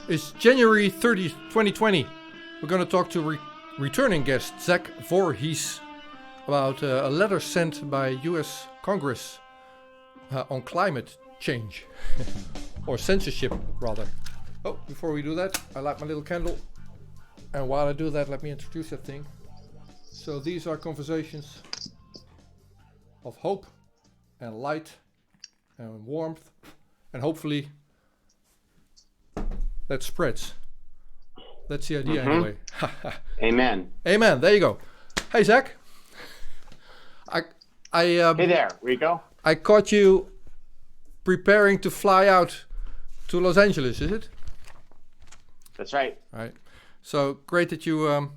It's January 30th, 2020. We're going to talk to returning guest Zach Vorhies about a letter sent by US Congress on climate change. Or censorship, rather. Oh, before we do that, I light my little candle. And while I do that, let me introduce that thing. So these are conversations of hope and light and warmth, and hopefully that spreads. That's the idea anyway. Amen. Amen. There you go. Hey, Zach. Hey there, Rico. I caught you preparing to fly out to Los Angeles, is it? That's right. All right. So great that you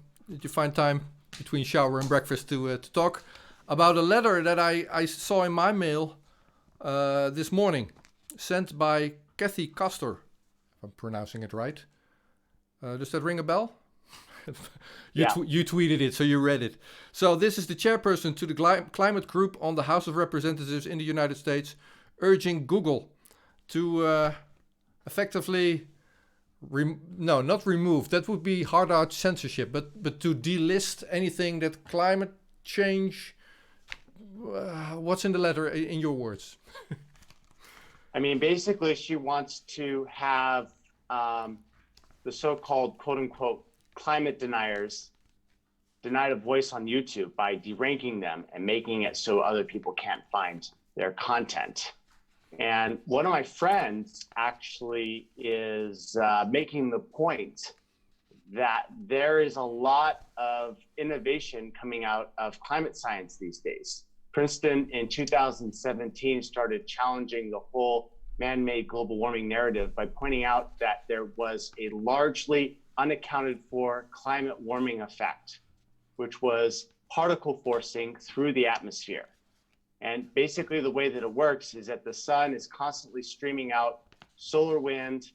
find time between shower and breakfast to talk about a letter that I saw in my mail this morning, sent by Kathy Castor, if I'm pronouncing it right. Does that ring a bell? You tweeted it, so you read it. So this is the chairperson to the climate group on the House of Representatives in the United States, urging Google to effectively, not remove, that would be hard out censorship, but to delist anything that climate change, what's in the letter in your words? I mean, basically she wants to have the so-called quote unquote climate deniers denied a voice on YouTube by deranking them and making it so other people can't find their content. And one of my friends actually is making the point that there is a lot of innovation coming out of climate science these days. Princeton in 2017 started challenging the whole man-made global warming narrative by pointing out that there was a largely unaccounted for climate warming effect, which was particle forcing through the atmosphere. And basically the way that it works is that the sun is constantly streaming out solar wind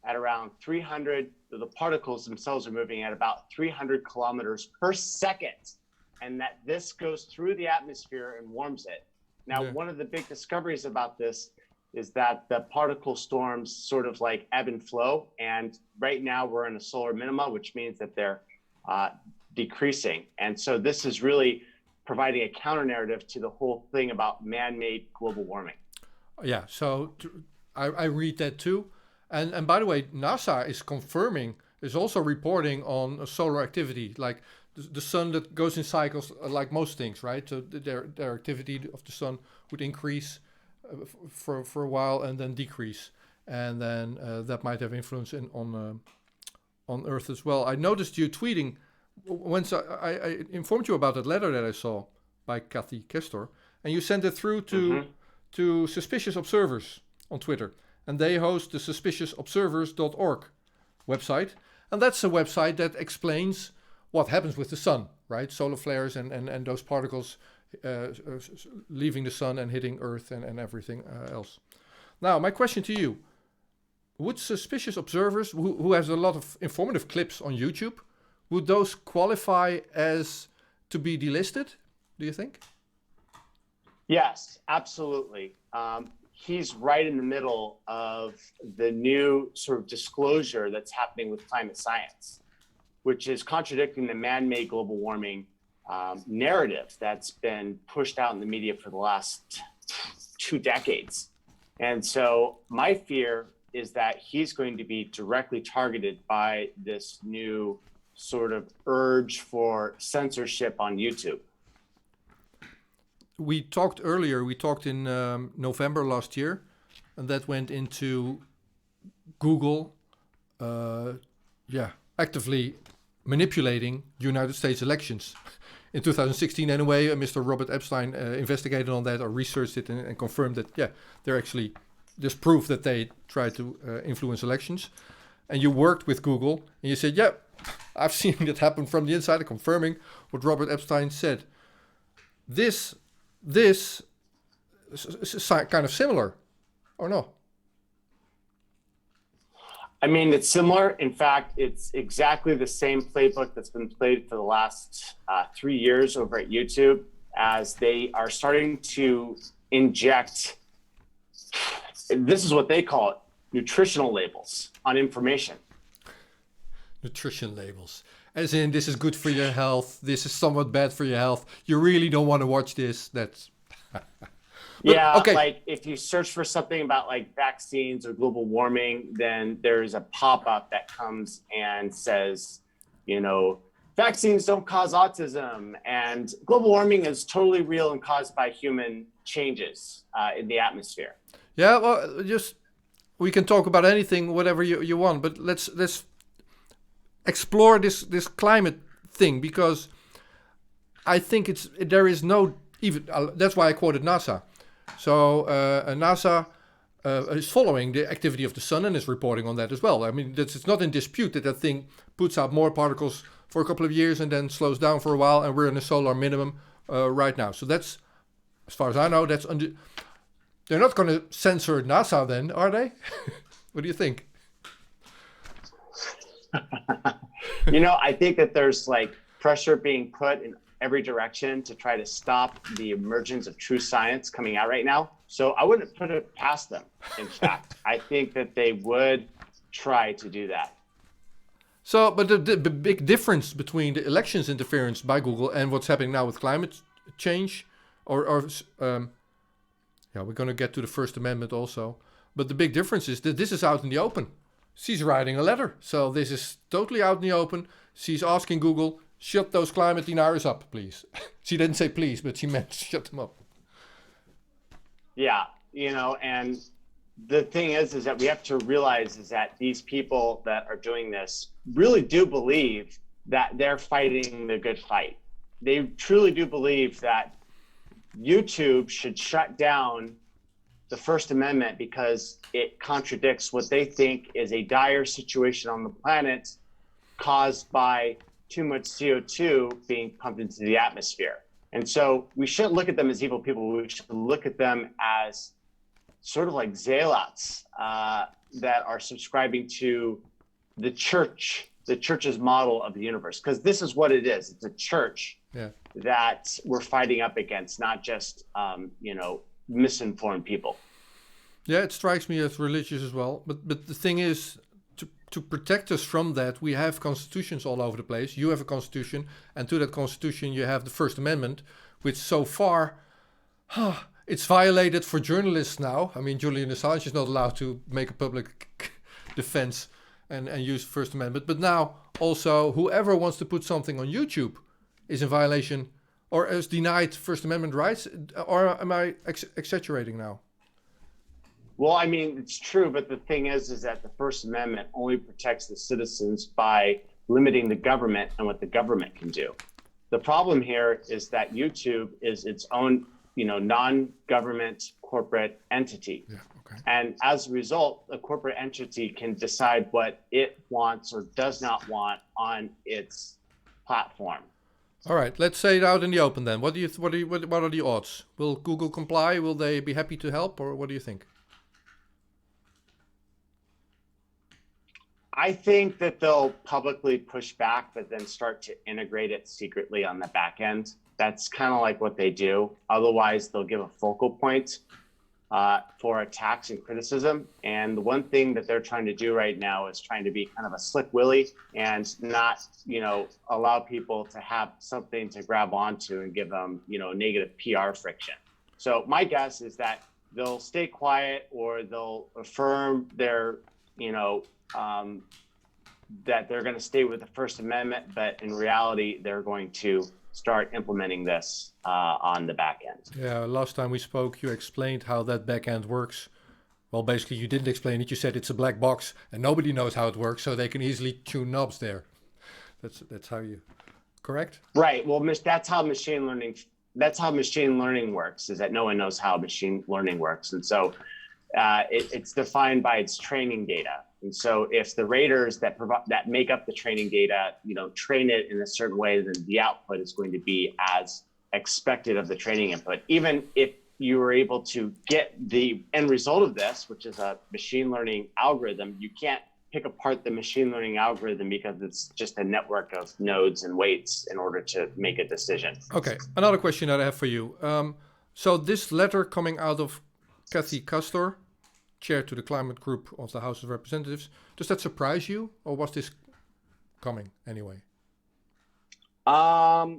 at around 300, the particles themselves are moving at about 300 kilometers per second. And that this goes through the atmosphere and warms it. Now, one of the big discoveries about this is that the particle storms sort of like ebb and flow. And right now we're in a solar minima, which means that they're decreasing. And so this is really providing a counter narrative to the whole thing about man-made global warming. Yeah, so I read that too. And by the way, NASA is also reporting on solar activity, like the sun that goes in cycles, like most things, right? So their activity of the sun would increase for a while and then decrease. And then that might have influence on Earth as well. I noticed you tweeting, once I informed you about that letter that I saw by Kathy Castor, and you sent it through to Suspicious Observers on Twitter. And they host the suspiciousobservers.org website. And that's a website that explains what happens with the sun, right? Solar flares and those particles leaving the sun and hitting Earth and everything else. Now, my question to you, would Suspicious Observers, who has a lot of informative clips on YouTube, would those qualify as to be delisted, do you think? Yes, absolutely. He's right in the middle of the new sort of disclosure that's happening with climate science, which is contradicting the man-made global warming narrative that's been pushed out in the media for the last 2 decades. And so my fear is that he's going to be directly targeted by this new sort of urge for censorship on YouTube. We talked in November last year, and that went into Google actively manipulating United States elections. In 2016 anyway, Mr. Robert Epstein investigated on that or researched it and confirmed that, there's proof that they tried to influence elections. And you worked with Google and you said, I've seen that happen from the inside, confirming what Robert Epstein said. This is kind of similar, or no? I mean, it's similar. In fact, it's exactly the same playbook that's been played for the last 3 years over at YouTube, as they are starting to inject, this is what they call it, nutritional labels on information. Nutrition labels. As in, this is good for your health. This is somewhat bad for your health. You really don't want to watch this. That's... Yeah, okay. like if you search for something about like vaccines or global warming, then there's a pop-up that comes and says, you know, vaccines don't cause autism and global warming is totally real and caused by human changes in the atmosphere. Yeah, well, just we can talk about anything, whatever you want, but let's explore this climate thing, because I think there is no even that's why I quoted NASA. So NASA is following the activity of the sun and is reporting on that as well. I mean, it's not in dispute that thing puts out more particles for a couple of years and then slows down for a while, and we're in a solar minimum right now. So that's, as far as I know, that's they're not going to censor NASA then, are they? What do you think? You know, I think that there's like pressure being put in every direction to try to stop the emergence of true science coming out right now. So I wouldn't put it past them. In fact, I think that they would try to do that. So, but the big difference between the elections interference by Google and what's happening now with climate change, yeah, we're going to get to the First Amendment also. But the big difference is that this is out in the open. She's writing a letter. So this is totally out in the open. She's asking Google, shut those climate deniers up, please. She didn't say please, but she meant shut them up. Yeah, you know, and the thing is that we have to realize is that these people that are doing this really do believe that they're fighting the good fight. They truly do believe that YouTube should shut down the First Amendment because it contradicts what they think is a dire situation on the planet caused by too much CO2 being pumped into the atmosphere. And so we shouldn't look at them as evil people. We should look at them as sort of like zealots that are subscribing to the church's model of the universe. Because this is what it is. It's a church that we're fighting up against, not just, misinformed people. Yeah, it strikes me as religious as well. But the thing is, to protect us from that, we have constitutions all over the place. You have a constitution, and to that constitution you have the First Amendment, which so far, it's violated for journalists now. I mean, Julian Assange is not allowed to make a public defense and use the First Amendment. But now also whoever wants to put something on YouTube is in violation or is denied First Amendment rights. Or am I exaggerating now? Well, I mean, it's true, but the thing is that the First Amendment only protects the citizens by limiting the government and what the government can do. The problem here is that YouTube is its own, non-government corporate entity. Yeah, okay. And as a result, a corporate entity can decide what it wants or does not want on its platform. All right, let's say it out in the open then. What are the odds? Will Google comply? Will they be happy to help, or what do you think? I think that they'll publicly push back, but then start to integrate it secretly on the back end. That's kind of like what they do. Otherwise, they'll give a focal point for attacks and criticism. And the one thing that they're trying to do right now is trying to be kind of a slick willy and not, allow people to have something to grab onto and give them, negative PR friction. So my guess is that they'll stay quiet or they'll affirm their, that they're going to stay with the First Amendment, but in reality, they're going to start implementing this on the back end. Yeah, last time we spoke, you explained how that back end works. Well, basically, you didn't explain it. You said it's a black box and nobody knows how it works, so they can easily tune knobs there. That's how you, correct? Right. Well, that's how machine learning works, is that no one knows how machine learning works. And so it's defined by its training data. And so if the raters that make up the training data, train it in a certain way, then the output is going to be as expected of the training input. Even if you were able to get the end result of this, which is a machine learning algorithm, you can't pick apart the machine learning algorithm because it's just a network of nodes and weights in order to make a decision. Okay, another question that I have for you. So this letter coming out of Kathy Castor, chair to the climate group of the House of Representatives, does that surprise you, or was this coming anyway? I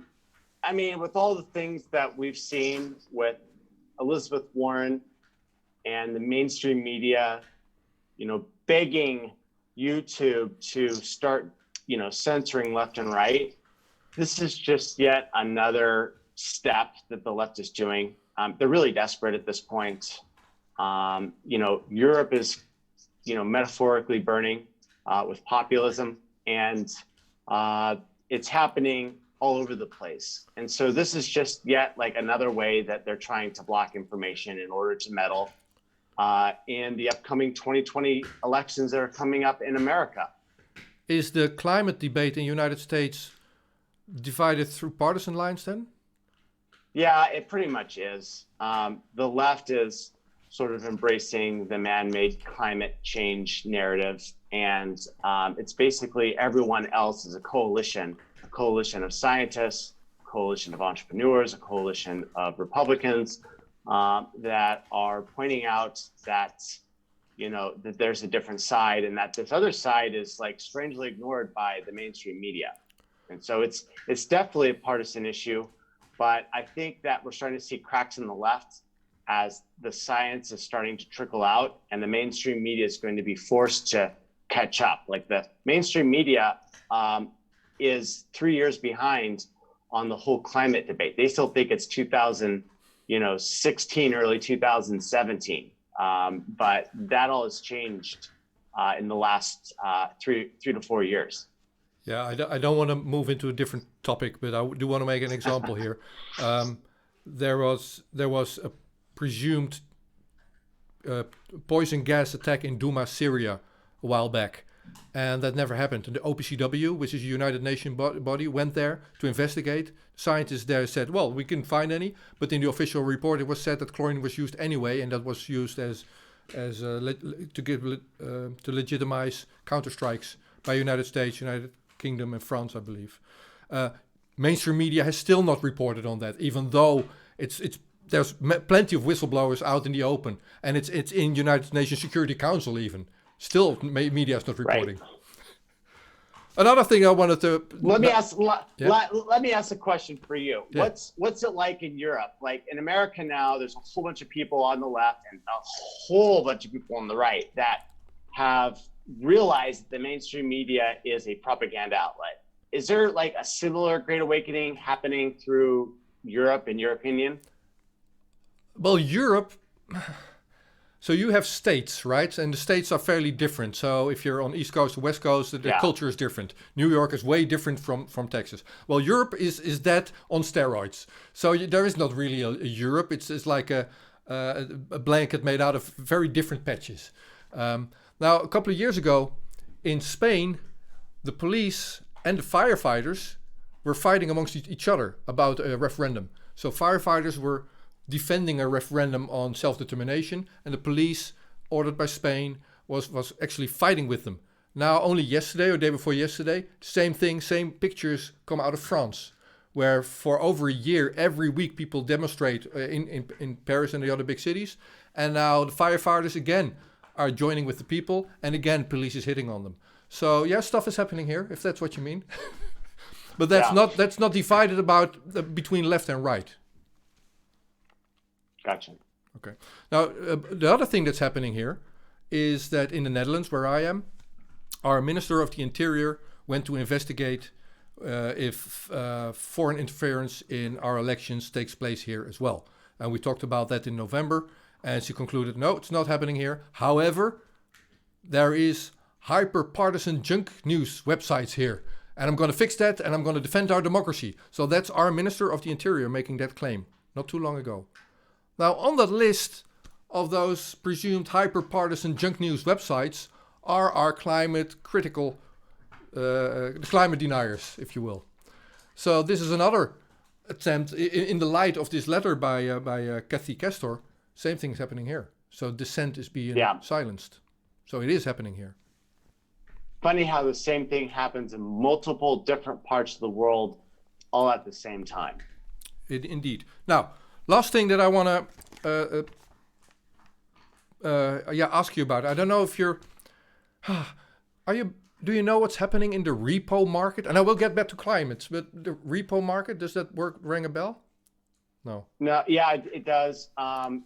mean, with all the things that we've seen with Elizabeth Warren and the mainstream media, begging YouTube to start, censoring left and right, this is just yet another step that the left is doing. They're really desperate at this point. Europe is, metaphorically burning with populism, and it's happening all over the place. And so this is just yet like another way that they're trying to block information in order to meddle in the upcoming 2020 elections that are coming up in America. Is the climate debate in the United States divided through partisan lines then? Yeah, it pretty much is. The left is sort of embracing the man-made climate change narrative. And it's basically everyone else is a coalition of scientists, a coalition of entrepreneurs, a coalition of Republicans that are pointing out that, that there's a different side, and that this other side is like strangely ignored by the mainstream media. And so it's definitely a partisan issue, but I think that we're starting to see cracks in the left as the science is starting to trickle out, and the mainstream media is going to be forced to catch up. Like the mainstream media is 3 years behind on the whole climate debate. They still think it's 2016, early 2017. But that all has changed in the last 3 to 4 years. Yeah, I don't want to move into a different topic, but I do want to make an example here. There was a presumed poison gas attack in Douma, Syria, a while back, and that never happened. And the OPCW, which is a United Nations body, went there to investigate. Scientists there said, well, we couldn't find any, but in the official report it was said that chlorine was used anyway, and that was used to legitimize counterstrikes by United States, United Kingdom, and France, I believe. Mainstream media has still not reported on that, even though there's plenty of whistleblowers out in the open, and it's in United Nations Security Council even. Still, media is not reporting. Right. Another thing I wanted to let me ask a question for you. Yeah. What's it like in Europe? Like in America now, there's a whole bunch of people on the left and a whole bunch of people on the right that have realized the mainstream media is a propaganda outlet. Is there like a similar Great Awakening happening through Europe, in your opinion? Well, Europe. So you have states, right? And the states are fairly different. So if you're on East Coast or West Coast, the culture is different. New York is way different from Texas. Well, Europe is that on steroids. So there is not really a Europe. It's like a blanket made out of very different patches. Now, a couple of years ago, in Spain, the police and the firefighters were fighting amongst each other about a referendum. So firefighters were defending a referendum on self-determination, and the police, ordered by Spain, was actually fighting with them. Now, only yesterday or day before yesterday, same thing, same pictures come out of France, where for over a year, every week people demonstrate in Paris and the other big cities, and now the firefighters again are joining with the people, and again, police is hitting on them. So yeah, stuff is happening here, if that's what you mean. But that's not divided between left and right. Gotcha. Okay. Now, the other thing that's happening here is that in the Netherlands, where I am, our Minister of the Interior went to investigate if foreign interference in our elections takes place here as well. And we talked about that in November, and she concluded, no, it's not happening here. However, there is hyper-partisan junk news websites here, and I'm going to fix that, and I'm going to defend our democracy. So that's our Minister of the Interior making that claim not too long ago. Now, on that list of those presumed hyper-partisan junk news websites are our climate critical, climate deniers, if you will. So this is another attempt, in the light of this letter by Cathy Castor, same thing is happening here. So dissent is being silenced. So it is happening here. Funny how the same thing happens in multiple different parts of the world all at the same time. Indeed. Now, last thing that I want to ask you about. I don't know if you're... do you know what's happening in the repo market? And I will get back to climate, but the repo market, does that ring a bell? No. No, yeah, it does.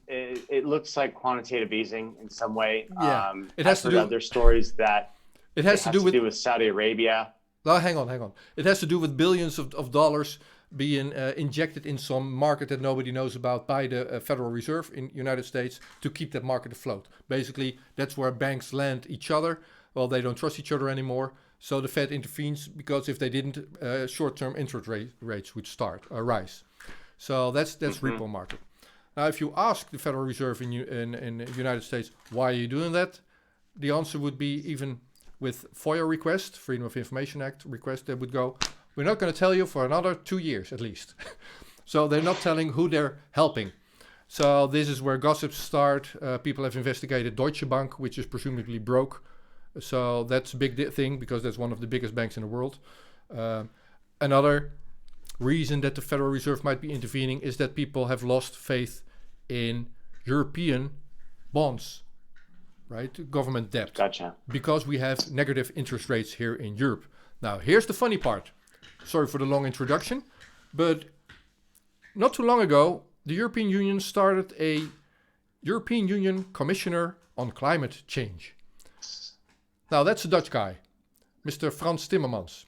It looks like quantitative easing in some way. Yeah, it I've has to heard do. other stories that It has to do with. Saudi Arabia. No, hang on. It has to do with billions of dollars being injected in some market that nobody knows about by the Federal Reserve in United States to keep that market afloat. Basically, that's where banks lend each other. Well, they don't trust each other anymore. So the Fed intervenes because if they didn't, short-term interest rates would rise. So that's repo market. Now, if you ask the Federal Reserve in the United States, why are you doing that? The answer would be, even with FOIA request, Freedom of Information Act request, they would go, we're not going to tell you for another 2 years at least. So they're not telling who they're helping. So this is where gossips start. People have investigated Deutsche Bank, which is presumably broke. So that's a big thing because that's one of the biggest banks in the world. Another reason that the Federal Reserve might be intervening is that people have lost faith in European bonds, right? Government debt. Gotcha. Because we have negative interest rates here in Europe. Now, here's the funny part. Sorry for the long introduction, but not too long ago, the European Union started a European Union Commissioner on Climate Change. Now, that's a Dutch guy, Mr. Frans Timmermans.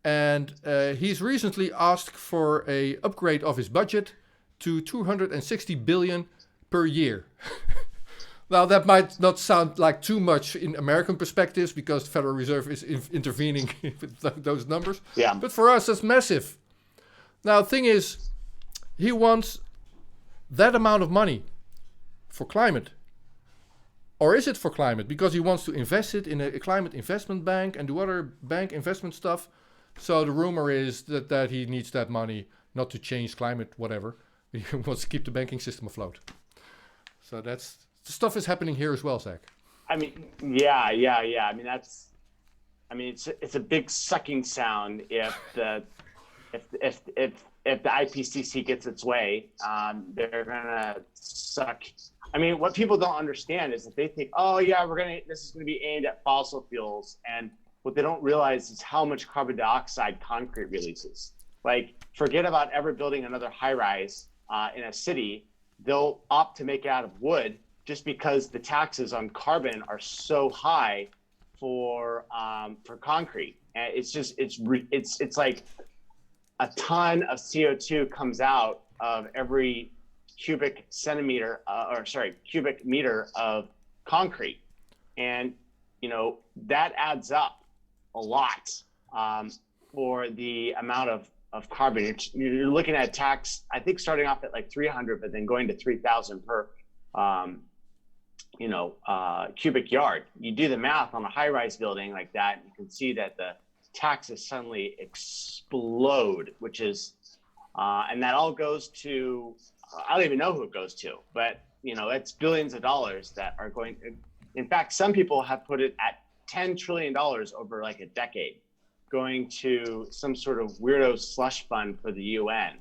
And he's recently asked for a upgrade of his budget to 260 billion per year. Now, that might not sound like too much in American perspectives because the Federal Reserve is intervening with those numbers. Yeah. But for us, that's massive. Now, the thing is, he wants that amount of money for climate. Or is it for climate? Because he wants to invest it in a climate investment bank and do other bank investment stuff. So the rumor is that he needs that money not to change climate, whatever. He wants to keep the banking system afloat. So that's the stuff is happening here as well, Zach. I mean, yeah. I mean, it's a big sucking sound if the IPCC gets its way. They're gonna suck. I mean, what people don't understand is that they think, oh yeah, this is gonna be aimed at fossil fuels, and what they don't realize is how much carbon dioxide concrete releases. Like, forget about ever building another high rise in a city. They'll opt to make it out of wood just because the taxes on carbon are so high for concrete. And it's like a ton of CO2 comes out of every cubic meter of concrete. And, that adds up a lot for the amount of carbon. You're looking at tax, I think starting off at like 300, but then going to 3,000 per, cubic yard. You do the math on a high-rise building like that, you can see that the taxes suddenly explode, which is, and that all goes to, I don't even know who it goes to, but it's billions of dollars that are going. In fact, some people have put it at $10 trillion over like a decade, going to some sort of weirdo slush fund for the UN.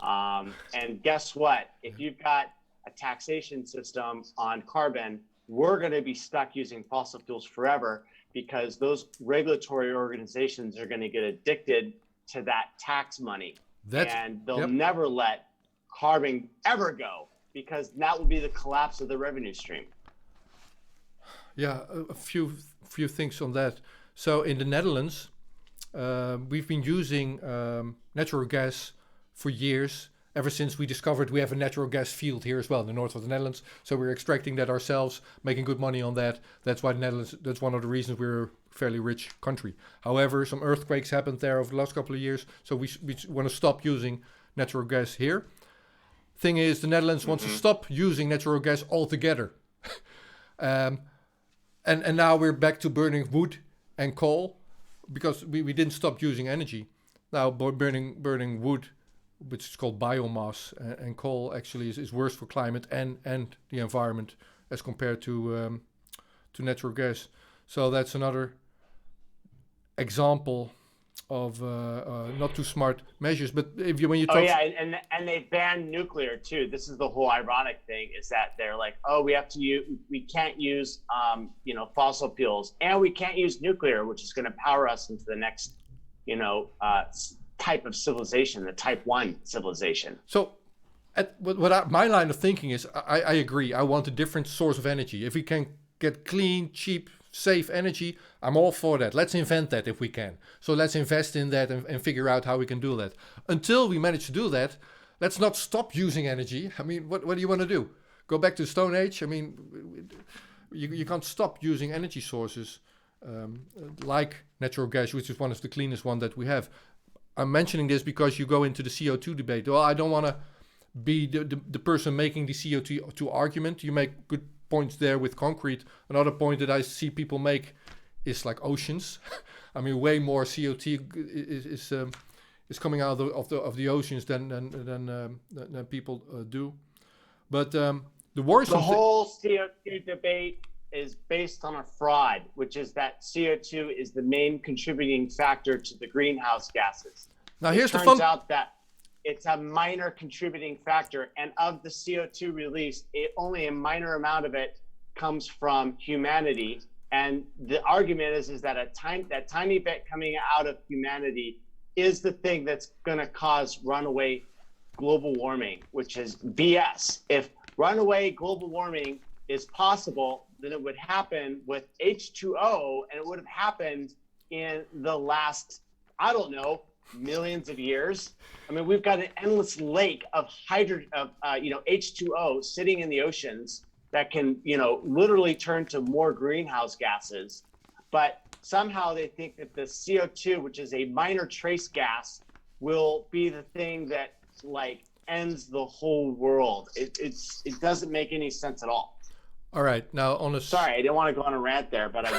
And guess what? If you've got a taxation system on carbon, we're going to be stuck using fossil fuels forever because those regulatory organizations are going to get addicted to that tax money. And they'll never let carbon ever go because that will be the collapse of the revenue stream. Yeah, a few things on that. So in the Netherlands, we've been using natural gas for years, ever since we discovered we have a natural gas field here as well in the north of the Netherlands. So we're extracting that ourselves, making good money on that. That's why the Netherlands, that's one of the reasons we're a fairly rich country. However, some earthquakes happened there over the last couple of years. So we want to stop using natural gas here. Thing is, the Netherlands wants to stop using natural gas altogether. And now we're back to burning wood and coal because we didn't stop using energy. Now burning wood, which is called biomass, and coal actually is worse for climate and the environment as compared to natural gas. So that's another example not too smart measures. But if you when you Oh talk, yeah, and they banned nuclear too. This is the whole ironic thing, is that they're like, oh, we can't use fossil fuels, and we can't use nuclear, which is going to power us into the next type of civilization, the type 1 civilization. so my line of thinking is, I agree. I want a different source of energy. If we can get clean, cheap, safe energy, I'm all for that. Let's invent that if we can. So let's invest in that and figure out how we can do that. Until we manage to do that, let's not stop using energy. I mean, what do you want to do? Go back to the Stone Age? I mean, you can't stop using energy sources like natural gas, which is one of the cleanest one that we have. I'm mentioning this because you go into the CO2 debate. Well, I don't want to be the person making the CO2 argument. You make good points there with concrete. Another point that I see people make is like oceans. I mean, way more CO2 is coming out of the oceans than people do. But the worrisome the whole CO2 debate is based on a fraud, which is that CO2 is the main contributing factor to the greenhouse gases. Now here's the fun. It turns out that it's a minor contributing factor, and of the CO2 released, only a minor amount of it comes from humanity. And the argument is that that tiny bit coming out of humanity is the thing that's going to cause runaway global warming, which is BS. If runaway global warming is possible, then it would happen with H2O, and it would have happened in the last, I don't know, millions of years. I mean, we've got an endless lake of H2O sitting in the oceans that can, literally turn to more greenhouse gases. But somehow they think that the CO2, which is a minor trace gas, will be the thing that ends the whole world. It doesn't make any sense at all. All right, now sorry, I didn't want to go on a rant there, but I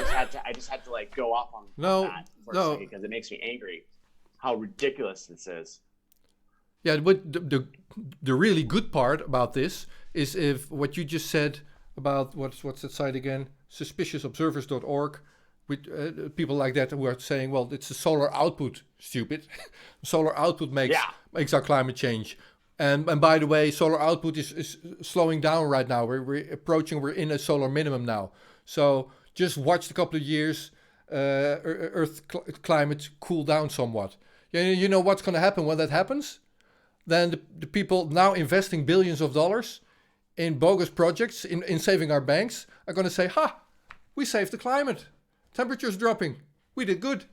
just had to go off on that for a second, because it makes me angry how ridiculous this is. Yeah, but the really good part about this is if what you just said about what's that site again, suspiciousobservers.org, with people like that who are saying, well, it's the solar output, stupid. Solar output makes our climate change. And by the way, solar output is slowing down right now. We're in a solar minimum now. So just watch a couple of years, Earth climate cool down somewhat. You know what's going to happen when that happens? Then the people now investing billions of dollars in bogus projects, in saving our banks, are going to say, we saved the climate. Temperature's dropping. We did good.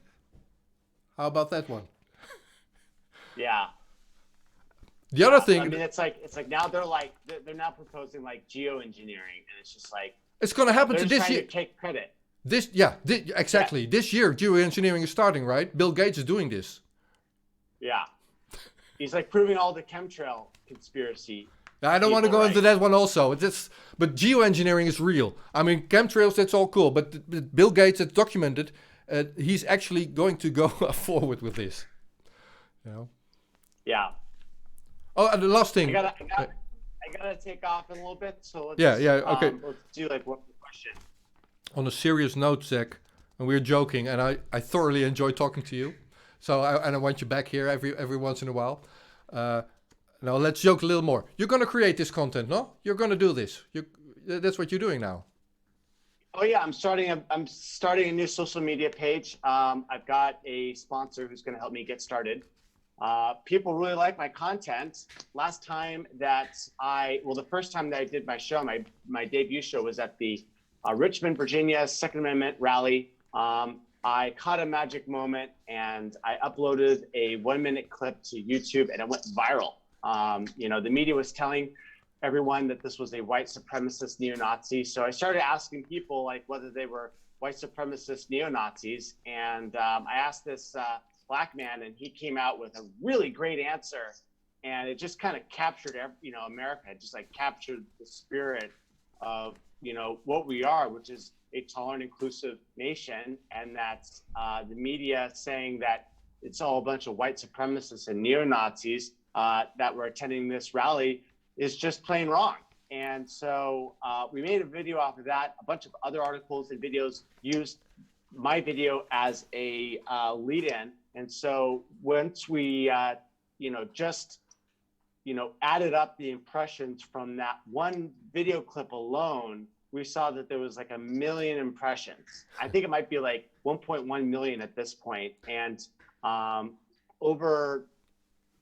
How about that one? Yeah. The other thing, I mean, it's like now they're now proposing geoengineering, and it's just it's going to happen to this year. To take credit. Exactly. Yeah. This year, geoengineering is starting, right? Bill Gates is doing this. Yeah, he's proving all the chemtrail conspiracy. I don't want to go into that one also. But geoengineering is real. I mean, chemtrails, that's all cool. But Bill Gates has documented he's actually going to go forward with this. Yeah. Oh, and the last thing. I gotta take off in a little bit. So let's okay. Let's do one question. On a serious note, Zach, and we're joking, and I thoroughly enjoy talking to you. So I want you back here every once in a while. Now let's joke a little more. You're going to create this content, no? You're going to do this. That's what you're doing now. Oh yeah, I'm starting a new social media page. I've got a sponsor who's going to help me get started. People really like my content. The first time that I did my show, my debut show was at the Richmond, Virginia Second Amendment rally. I caught a magic moment and I uploaded a 1-minute clip to YouTube, and it went viral. The media was telling everyone that this was a white supremacist neo-Nazi. So I started asking people whether they were white supremacist neo-Nazis. And I asked this black man, and he came out with a really great answer. And it just kind of captured, America. It just captured the spirit of, what we are, which is a tolerant, inclusive nation. And that's the media saying that it's all a bunch of white supremacists and neo-Nazis that were attending this rally is just plain wrong. And so we made a video off of that. A bunch of other articles and videos used my video as a lead-in. And so once we, just, added up the impressions from that one video clip alone, we saw that there was like 1 million impressions. I think it might be like 1.1 million at this point, and over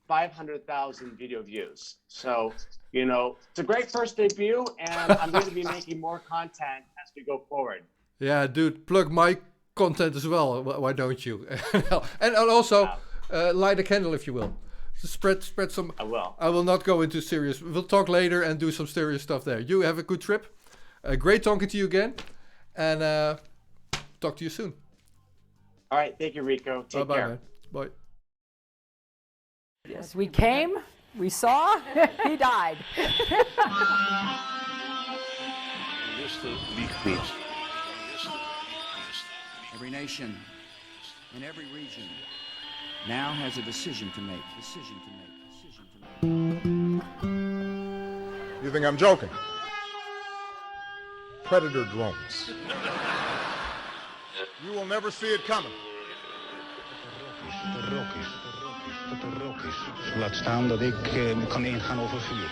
500,000 video views. So, it's a great first debut, and I'm going to be making more content as we go forward. Yeah, dude, plug my content as well. Why don't you? And also light a candle if you will. Spread some. I will. I will not go into serious. We'll talk later and do some serious stuff there. You have a good trip. Great talking to you again, and talk to you soon. All right, thank you, Rico. Take Bye-bye, care. man. Bye. Yes, we came, we saw, he died. Every nation in every region now has a decision to make. You think I'm joking? Predator drones. You will never see it coming. Laat staan dat ik kan ingaan over vuur.